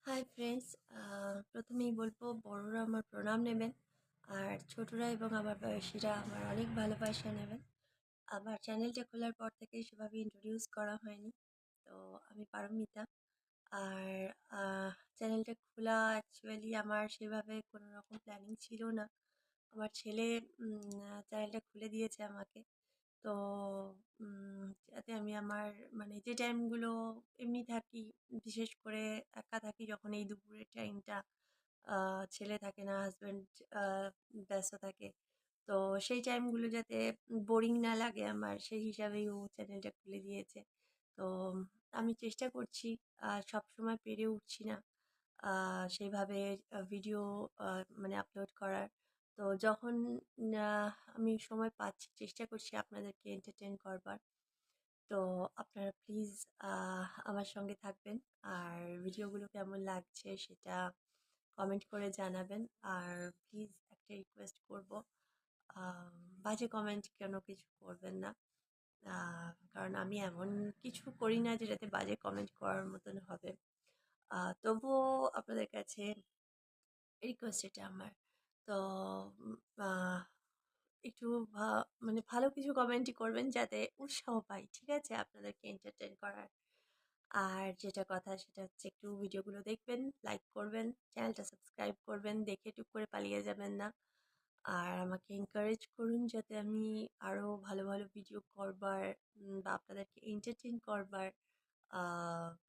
Hi friends, প্রথমেই বলবো বড়রা আমার প্রণাম নেবেন, আর ছোটরা এবং আমার বয়সীরা আমার অনেক ভালোবাসা নেবেন। আমার চ্যানেলটা খোলার পর থেকে সেভাবে ইন্ট্রোডিউস করা হয়নি। তো আমি পারমিতা। আর চ্যানেলটা খোলা অ্যাকচুয়ালি আমার সেভাবে কোনো রকম প্ল্যানিং ছিল না। আমার ছেলে চ্যানেলটা খুলে দিয়েছে আমাকে। তো যাতে আমি আমার মানে যে টাইমগুলো এমনি থাকি, বিশেষ করে একা থাকি যখন এই দুপুরের টাইমটা, ছেলে থাকে না, হাজব্যান্ড ব্যস্ত থাকে, তো সেই টাইমগুলো যাতে বোরিং না লাগে আমার, সেই হিসাবেই ও চ্যানেলটা খুলে দিয়েছে। তো আমি চেষ্টা করছি, সব সময় পেরে উঠছি না সেইভাবে ভিডিও মানে আপলোড করার। তো যখন আমি সময় পাচ্ছি চেষ্টা করছি আপনাদেরকে এন্টারটেন করবার। তো আপনারা প্লিজ আমার সঙ্গে থাকবেন, আর ভিডিওগুলো কেমন লাগছে সেটা কমেন্ট করে জানাবেন। আর প্লিজ একটা রিকোয়েস্ট করব, বাজে কমেন্ট কেন কিছু করবেন না। কারণ আমি এমন কিছু করি না যেটাতে বাজে কমেন্ট করার মতন হবে। তবুও আপনাদের কাছে রিকোয়েস্ট এটা আমার। তো উম, আহ, একটু মানে ভালো কিছু কমেন্টই করবেন যাতে উৎসাহ পাই, ঠিক আছে, আপনাদেরকে এন্টারটেন করার। আর যেটা কথা সেটা হচ্ছে একটু ভিডিওগুলো দেখবেন, লাইক করবেন, চ্যানেলটা সাবস্ক্রাইব করবেন, দেখে টুক করে পালিয়ে যাবেন না। আর আমাকে এনকারেজ করুন যাতে আমি আরো ভালো ভালো ভিডিও করবার বা আপনাদেরকে এন্টারটেন করবার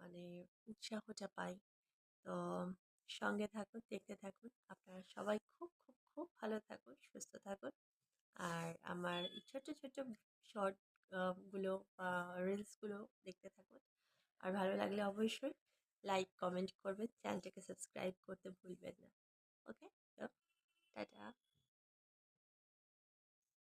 মানে উৎসাহটা পাই। তো সঙ্গে থাকুন, দেখতে থাকুন। আপনারা সবাই খুব খুব খুব ভালো থাকুন, সুস্থ থাকুন। আর আমার এই ছোট ছোট শর্ট গুলো বা রিলস গুলো দেখতে থাকুন। আর ভালো লাগলে অবশ্যই লাইক কমেন্ট করবেন, চ্যানেলটাকে সাবস্ক্রাইব করতে ভুলবেন না।